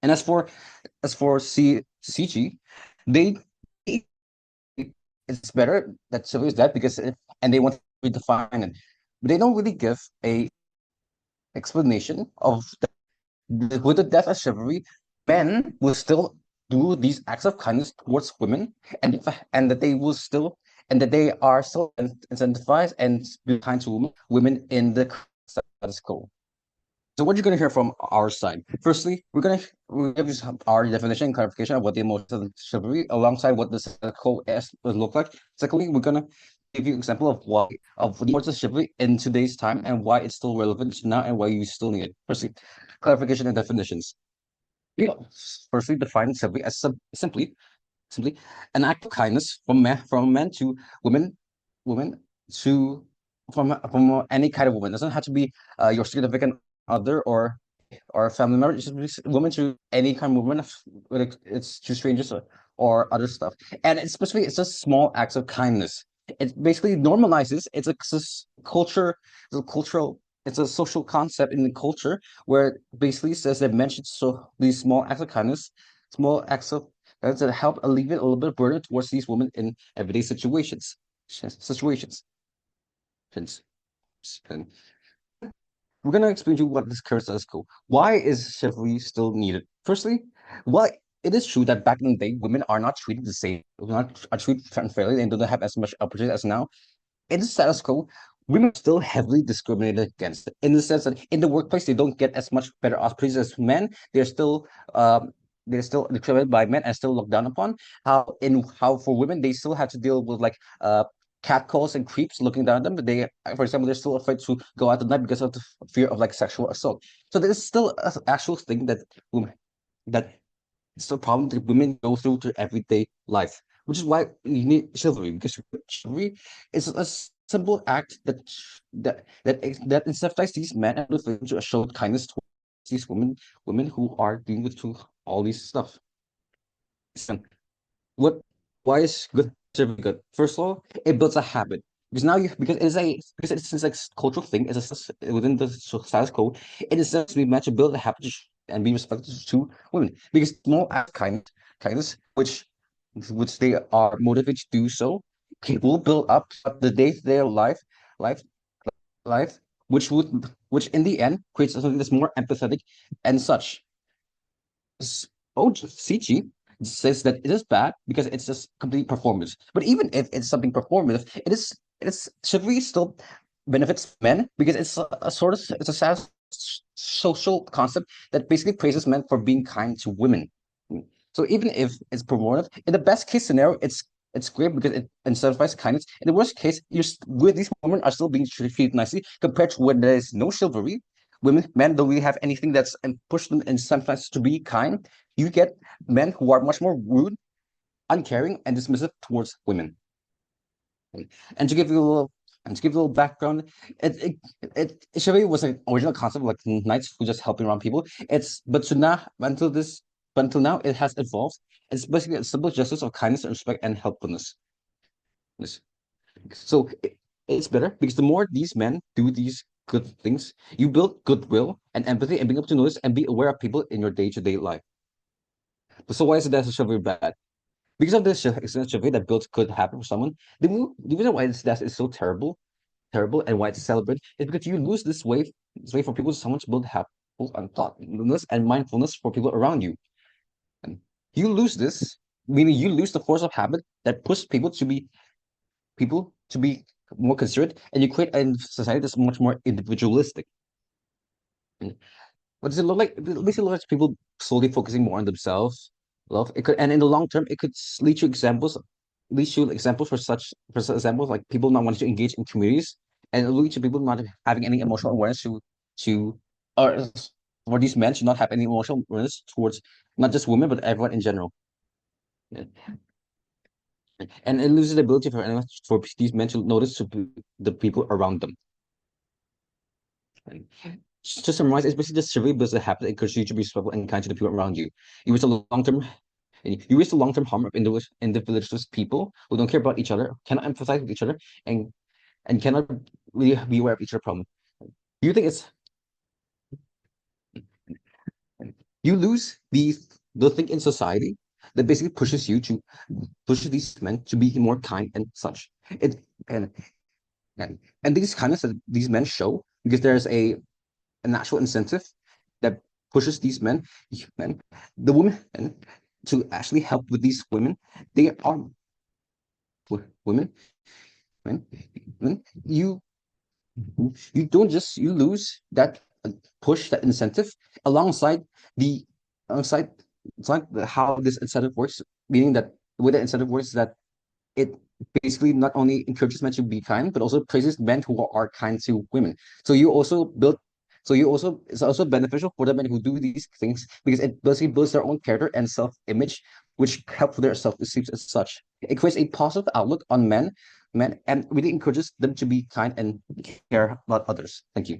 And as for CG, they it's better that chivalry is that because and they want to redefine it, but they don't really give a explanation of with the death of chivalry, men will still do these acts of kindness towards women, and that they will still and that they are still incentivized and be kind to women in the status quo. So what you're going to hear from our side. Firstly, we're give you our definition and clarification of what the emotions of chivalry alongside what the status quo would look like. Secondly, we're going to give you an example of why of the importance of chivalry in today's time and why it's still relevant now and why you still need it. Firstly, clarification and definitions. Firstly, define chivalry as simply an act of kindness from men to women to from any kind of woman. It doesn't have to be your significant other or a family member. It's just women to any kind of woman, whether it's to strangers or other stuff. And it's just small acts of kindness. It basically normalizes. Culture, it's a cultural, it's a social concept in the culture where it basically says that men should so these small acts of kindness, small acts of to help alleviate a little bit of burden towards these women in everyday situations. And we're gonna explain to you what this curse does go. Why is chivalry still needed? Firstly, why it is true that back in the day, women are not treated the same, not are treated unfairly, and don't have as much opportunity as now. In the status quo, women are still heavily discriminated against in the sense that in the workplace they don't get as much better opportunities as men. They're still discriminated by men and still looked down upon. How for women they still have to deal with like catcalls and creeps looking down at them. But for example, they're still afraid to go out at night because of the fear of like sexual assault. So there's still an actual thing that it's the problem that women go through to everyday life, which is why you need chivalry because chivalry is a simple act that incentivizes these men and women to show kindness towards these women who are dealing with all these stuff. So, why is good chivalry good? First of all, it builds a habit. Because now because it's like cultural thing, within the status quo, it is just we match to build a habit and be respectful to women. Because small acts of kindness, which they are motivated to do so, will build up the day-to-day life, life, which in the end creates something that's more empathetic and such. CG says that it is bad because it's just complete performance. But even if it's something performative, it's chivalry still benefits men because it's a sad social concept that basically praises men for being kind to women. So even if it's performative, in the best case scenario, it's great because it incentivizes kindness. In the worst case, these women are still being treated nicely compared to when there is no chivalry. Men don't really have anything that's and push them incentivized to be kind. You get men who are much more rude, uncaring, and dismissive towards women. And to give you a little background, chivalry was an original concept of like knights who just helping around people. But so now until this but until now it has evolved. It's basically a simple justice of kindness and respect and helpfulness. So it's better because the more these men do these good things, you build goodwill and empathy and being able to notice and be aware of people in your day-to-day life. So why is it that chivalry bad? Because of this chivalry that builds good habit for someone, the reason why this death is so terrible, and why it's celebrated is because you lose this way for people, someone to build habit and thoughtfulness and mindfulness for people around you. And you lose this, meaning you lose the force of habit that pushes people to be more considerate, and you create a society that's much more individualistic. And what does it look like? It basically looks like people slowly focusing more on themselves. Love it could, and in the long term, it could lead to examples for such examples like people not wanting to engage in communities, and it lead to people not having any emotional awareness to or for these men to not have any emotional awareness towards not just women but everyone in general. Yeah. And it loses the ability for anyone for these men to notice the people around them. And to summarize, it's basically just survey builds a habit that encourages you to be respectful and kind to the people around you. You risk the long term harm of individualist people who don't care about each other, cannot empathize with each other, and cannot really be aware of each other's problem. Do you think it's you lose the thing in society that basically pushes these men to be more kind and such. It and these kindness that these men show because there's a natural incentive that pushes these men, the women, to actually help with these women. They are women, men, men. You don't just you lose that push, that incentive alongside the alongside how this incentive works, meaning that the way that incentive works is that it basically not only encourages men to be kind, but also praises men who are kind to women. So you also build, so you also it's also beneficial for the men who do these things because it basically builds their own character and self-image, which helps their self-esteem as such. It creates a positive outlook on men, and really encourages them to be kind and care about others. Thank you.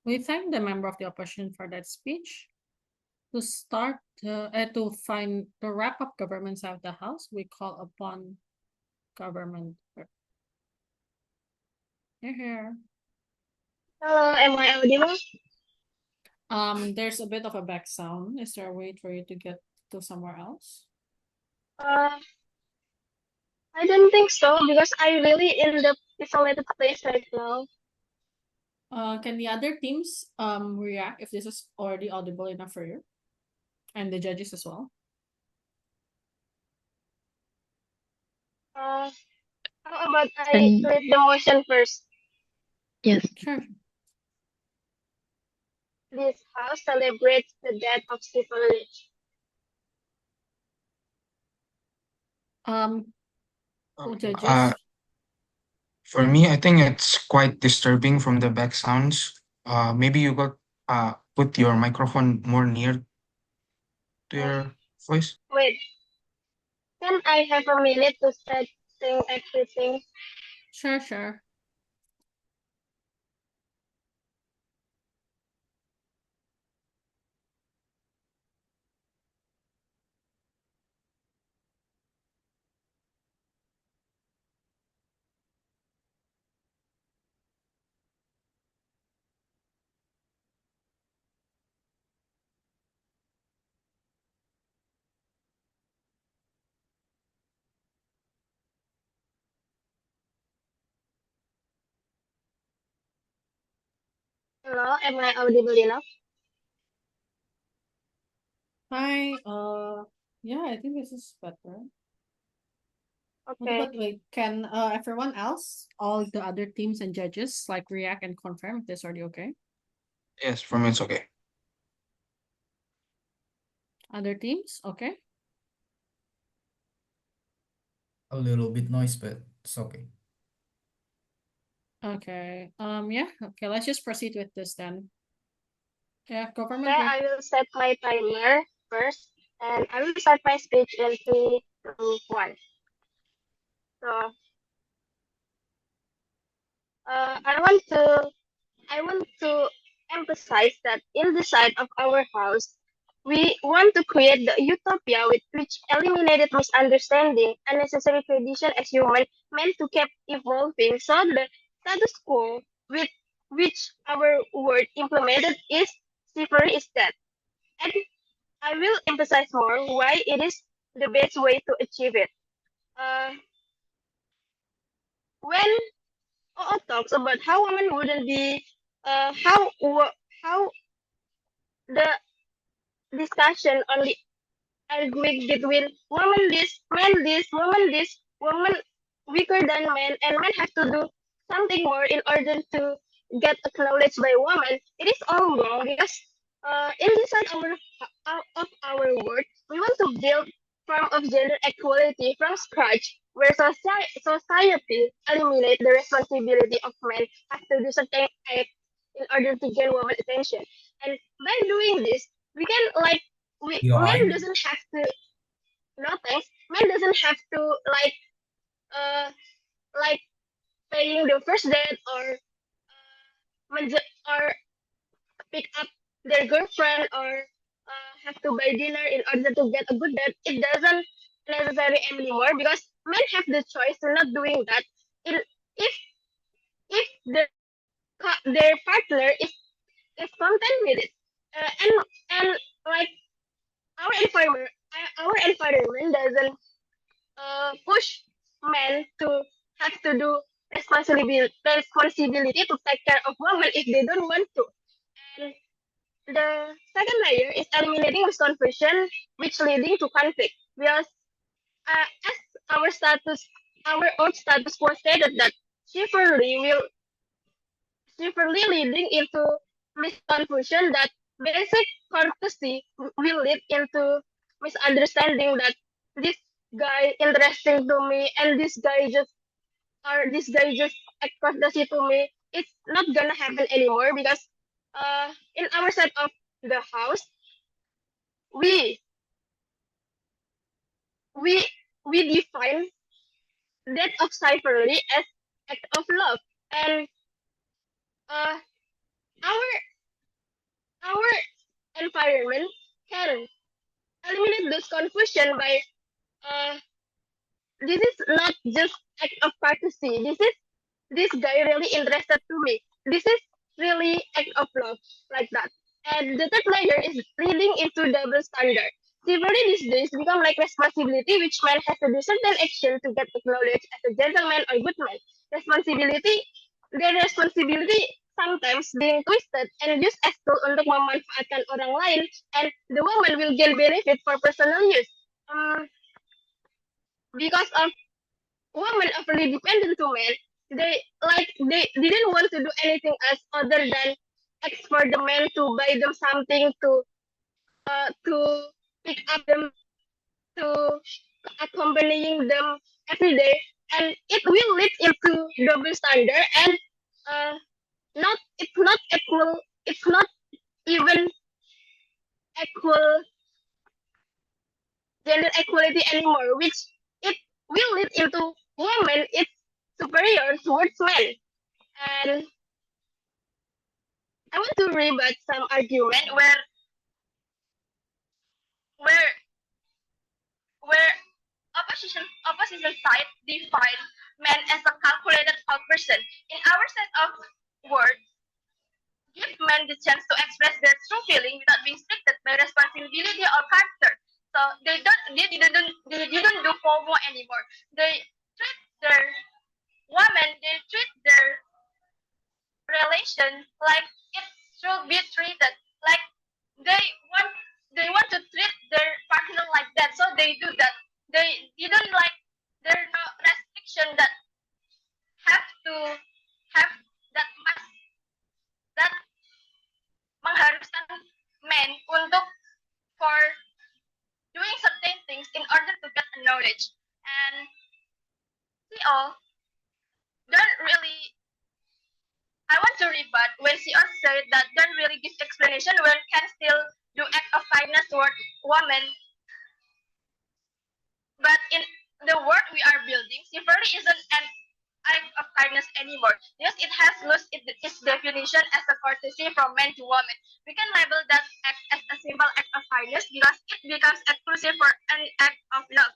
We thank the member of the opposition for that speech. To wrap up government side of the house, we call upon government. Here. Hello, am I audible? There's a bit of a back sound. Is there a way for you to get to somewhere else? I don't think so because I really in the isolated place right now. Can the other teams react if this is already audible enough for you? And the judges as well? How about I read the motion first? Yes. Sure. This house celebrates the death of chivalry. Judges? For me, I think it's quite disturbing from the back sounds. Maybe you got put your microphone more near to your voice. Wait, can I have a minute to setting everything? Sure. Hello, am I audible enough? Hi, yeah, I think this is better. Okay. But wait, can everyone else, all the other teams and judges, like react and confirm if this already okay? Yes, for me it's okay. Other teams, okay? A little bit noise, but it's okay. Okay. Yeah. Okay. Let's just proceed with this then. Yeah. Government. Okay, I will set my timer first, and I will start my speech in 3, 2, 1. So, I want to emphasize that in the side of our house, we want to create the utopia with which eliminated misunderstanding, unnecessary tradition as human meant to keep evolving. So the status quo with which our word implemented is chivalry is that. And I will emphasize more why it is the best way to achieve it. Uh, when OO talks about how women wouldn't be, how the discussion only arguing between woman this, woman weaker than men, and men have to do something more in order to get acknowledged by women. It is all wrong because in this side of our work, we want to build form of gender equality from scratch, where society eliminate the responsibility of men have to do certain act in order to gain woman attention. And by doing this, we can men Joy. doesn't have to no thanks. Men doesn't have to uh like paying the first date or pick up their girlfriend or have to buy dinner in order to get a good date. It doesn't necessary anymore because men have the choice to not doing that. If if their partner is content with it, and like our environment doesn't push men to have to do responsibility to take care of women if they don't want to. And the second layer is eliminating misconception, which leading to conflict. Because as our old status quo stated that chivalry will chivalry leading into misconfusion that basic courtesy will lead into misunderstanding that this guy interesting to me and this guy just act courtesy to me. It's not gonna happen anymore because in our side of the house we we we define that of chivalry as act of love, and uh, our our environment can eliminate this confusion by uh, this is not just act of courtesy. This guy really interested to me. This is really act of love like that. And the third layer is leading into double standard. Chivalry these days become like responsibility, which man has to do certain action to get acknowledged as a gentleman or good man. Responsibility, their responsibility sometimes being twisted and used as tool untuk memanfaatkan orang lain, and the woman will gain benefit for personal use. Because of women overly dependent to men, they didn't want to do anything else other than ask for the men to buy them something to pick up them to accompanying them every day, and it will lead into double standard and uh, not it's not equal it's not even equal gender equality anymore, which it will lead into women it's superior towards men. And I want to rebut some argument where where opposition side define men as a calculated out person. In our set of words, give men the chance to express their true feeling without being restricted by responsibility or character. So they didn't do FOMO anymore. They treat their they treat their relation like it should be treated. Like they want they want to treat their partner like that, so they do that. They didn't like there are no restriction that have to have that must that mengharuskan men untuk for doing certain things in order to get knowledge. And CO don't really I want to rebut when CO said that don't really give explanation when can still do act of kindness toward women. But in the world we are building, chivalry isn't an act of kindness anymore because it has lost its definition as a courtesy from man to woman. We can label that act as a simple act of kindness because it becomes exclusive for any act of love.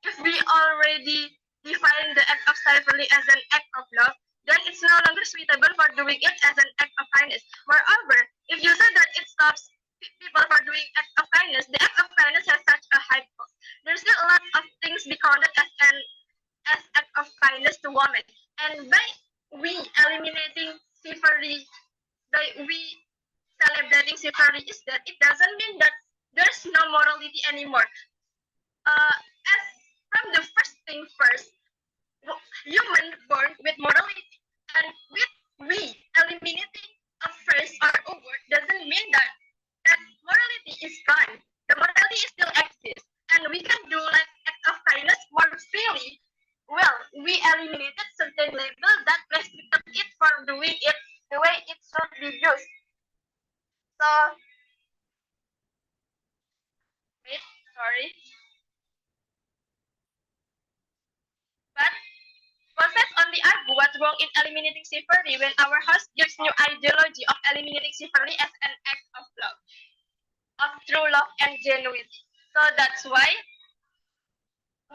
If we already define the act of chivalry as an act of love, then it's no longer suitable for doing it as an act of kindness. Moreover, if you say that it stops people from doing act of kindness, the act of kindness has such a high cost. There's still a lot of things be counted as act of kindness to women. And by we eliminating chivalry, by we celebrating chivalry is that it doesn't mean that there's no morality anymore. As from the first thing first, human born with morality, and with we eliminating a phrase or a word doesn't mean that morality is gone. The morality still exists, and we can do like act of kindness more freely. Well, we eliminated certain label that restricted it from doing it the way it should be used. So, wait, sorry. But Concepts only argue what's wrong in eliminating chivalry when our host gives new ideology of eliminating chivalry as an act of love, of true love and genuinity. So that's why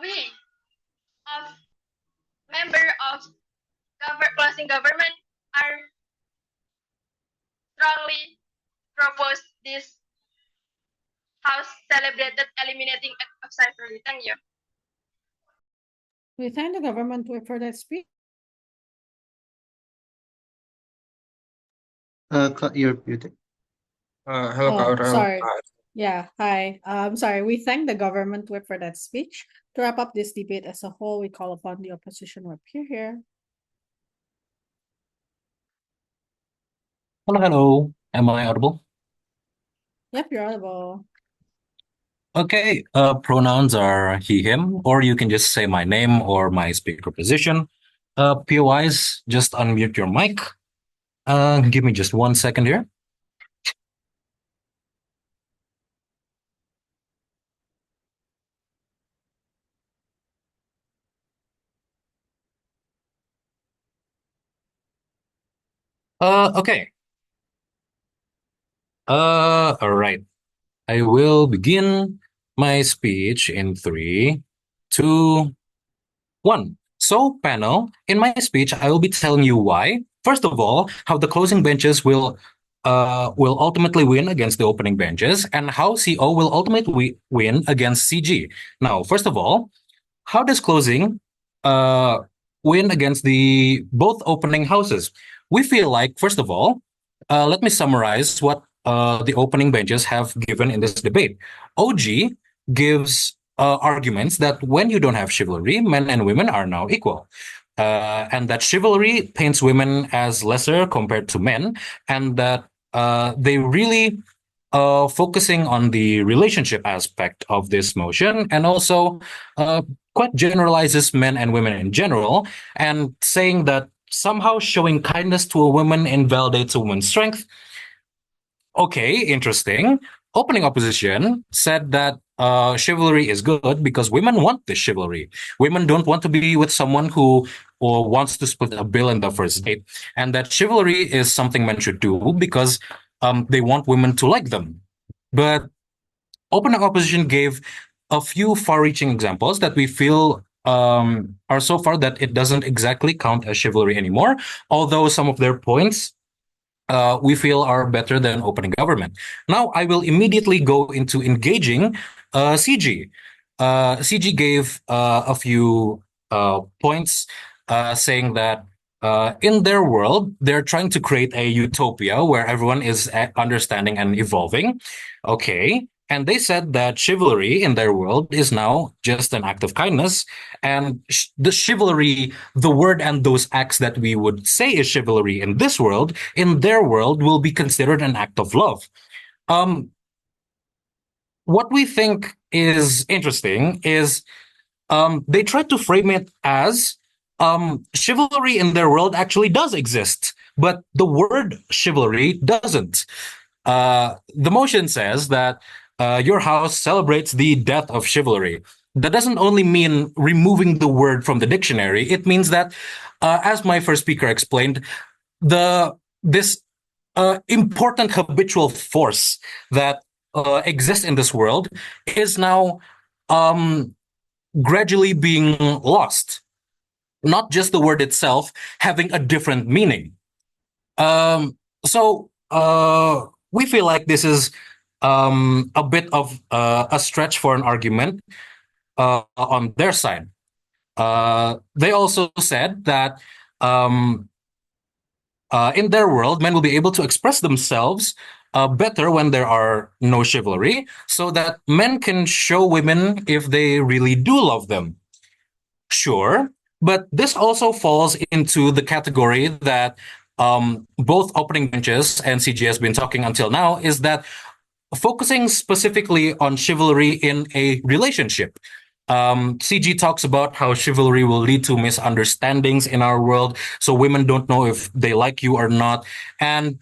we, of member of closing government, are strongly propose this house celebrated eliminating act of chivalry. Thank you. We thank the government for that speech. You're muted. Hello, Oh, Kak Aurel. sorry. Yeah, hi. Sorry, we thank the government whip for that speech. To wrap up this debate as a whole, we call upon the opposition whip here. Hello, hello. Am I audible? Yep, you're audible. Okay, pronouns are he, him, or you can just say my name or my speaker position. POIs, just unmute your mic. Give me just 1 second here. Okay. All right. I will begin my speech in 3, 2, 1. So, panel, in my speech, I will be telling you why. First of all, how the closing benches will ultimately win against the opening benches, and how CO will ultimately win against CG. Now, first of all, how does closing win against the both opening houses? We feel like, first of all, let me summarize what the opening benches have given in this debate. OG gives arguments that when you don't have chivalry, men and women are now equal. And that chivalry paints women as lesser compared to men, and that they really focusing on the relationship aspect of this motion, and also quite generalizes men and women in general, and saying that somehow showing kindness to a woman invalidates a woman's strength. Okay, interesting. Opening opposition said that chivalry is good because women want this chivalry. Women don't want to be with someone who or wants to split a bill in the first date, and that chivalry is something men should do because they want women to like them. But opening opposition gave a few far-reaching examples that we feel are so far that it doesn't exactly count as chivalry anymore, although some of their points we feel are better than opening government. Now I will immediately go into engaging CG. CG gave a few points saying that in their world, they're trying to create a utopia where everyone is understanding and evolving. Okay. And they said that chivalry in their world is now just an act of kindness. And the chivalry, the word and those acts that we would say is chivalry in this world, in their world, will be considered an act of love. What we think is interesting is they try to frame it as chivalry in their world actually does exist, but the word chivalry doesn't. The motion says that your house celebrates the death of chivalry. that doesn't only mean removing the word from the dictionary. It means that, as my first speaker explained, this important habitual force that exists in this world is now gradually being lost. Not just the word itself having a different meaning. So we feel like this is a bit of a stretch for an argument on their side. They also said that in their world, men will be able to express themselves better when there are no chivalry, so that men can show women if they really do love them. Sure, but this also falls into the category that both opening benches and CG has been talking until now, is that focusing specifically on chivalry in a relationship. CG talks about how chivalry will lead to misunderstandings in our world, so women don't know if they like you or not, and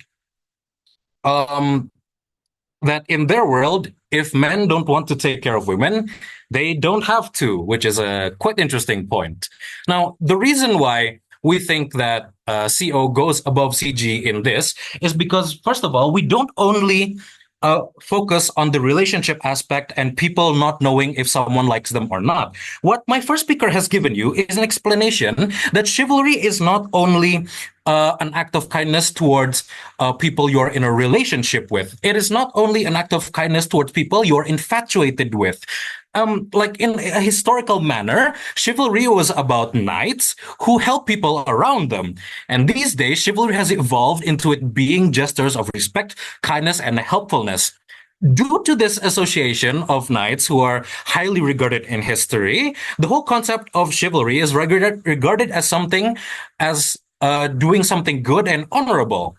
that in their world, if men don't want to take care of women, they don't have to, which is a quite interesting point. Now, the reason why we think that CO goes above CG in this is because, first of all, we don't only focus on the relationship aspect and people not knowing if someone likes them or not. What my first speaker has given you is an explanation that chivalry is not only an act of kindness towards people you're in a relationship with. It is not only an act of kindness towards people you're infatuated with. Like in a historical manner, chivalry was about knights who help people around them. And these days, chivalry has evolved into it being gestures of respect, kindness, and helpfulness. Due to this association of knights who are highly regarded in history, the whole concept of chivalry is regarded as something as doing something good and honorable.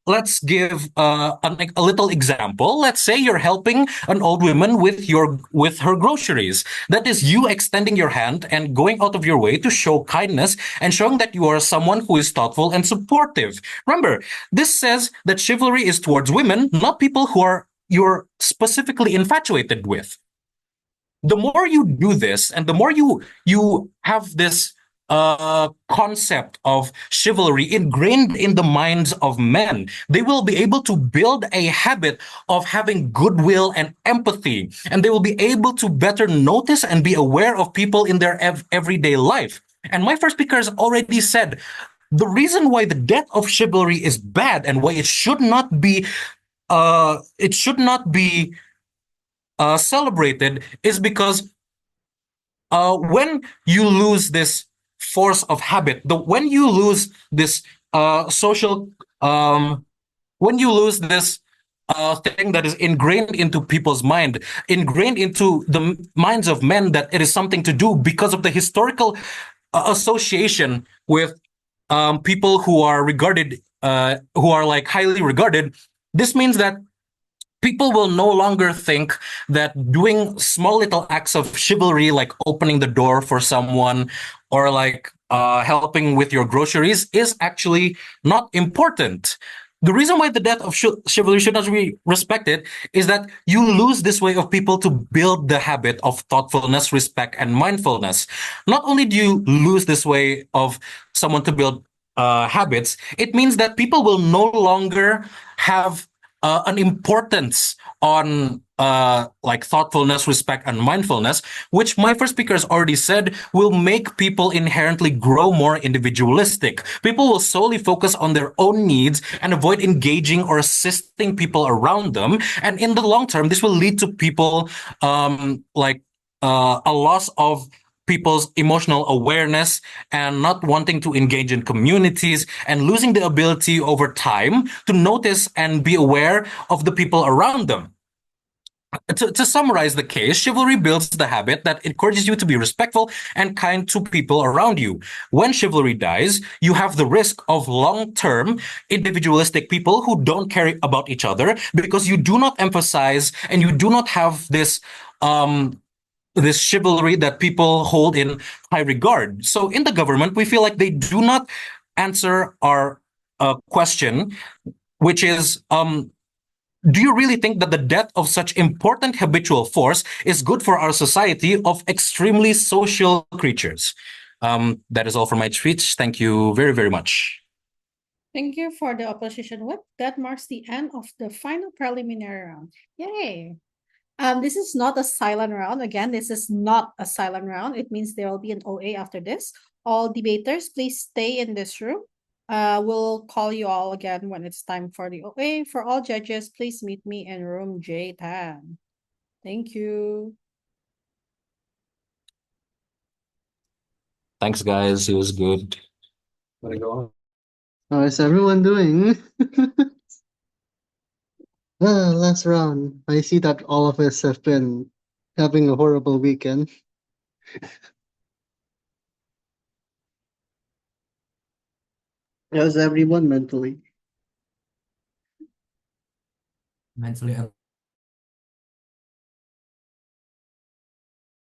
Let's give a little example. Let's say you're helping an old woman with her groceries. That is you extending your hand and going out of your way to show kindness and showing that you are someone who is thoughtful and supportive. Remember, this says that chivalry is towards women, not people who are you're specifically infatuated with. The more you do this, and the more you have this concept of chivalry ingrained in the minds of men, they will be able to build a habit of having goodwill and empathy, and they will be able to better notice and be aware of people in their everyday life. And my first speaker has already said the reason why the death of chivalry is bad and why it should not be celebrated is because when you lose this force of habit, when you lose this social, when you lose this thing that is ingrained into people's mind, ingrained into the minds of men, that it is something to do because of the historical association with people who are regarded, who are like highly regarded. This means that people will no longer think that doing small little acts of chivalry, like opening the door for someone or like helping with your groceries, is actually not important. The reason why the death of chivalry should not be respected is that you lose this way of people to build the habit of thoughtfulness, respect, and mindfulness. Not only do you lose this way of someone to build habits, it means that people will no longer have an importance on like thoughtfulness, respect, and mindfulness, which my first speaker has already said will make people inherently grow more individualistic. People will solely focus on their own needs and avoid engaging or assisting people around them. And in the long term, this will lead to people like a loss of people's emotional awareness and not wanting to engage in communities and losing the ability over time to notice and be aware of the people around them. To summarize the case, chivalry builds the habit that encourages you to be respectful and kind to people around you. When chivalry dies, you have the risk of long-term individualistic people who don't care about each other because you do not emphasize and you do not have this this chivalry that people hold in high regard. So in the government, we feel like they do not answer our question, which is Do you really think that the death of such important habitual force is good for our society of extremely social creatures? That is all for my speech. Thank you very, very much. Thank you for the opposition whip. That marks the end of the final preliminary round. Yay! This is not a silent round. Again, this is not a silent round. It means there will be an OA after this. All debaters, please stay in this room. We'll call you all again when it's time for the OA. For all judges, please meet me in room J10. Thank you. Thanks, guys. It was good. How is everyone doing? Last round. I see that all of us have been having a horrible weekend. How's everyone mentally? Mentally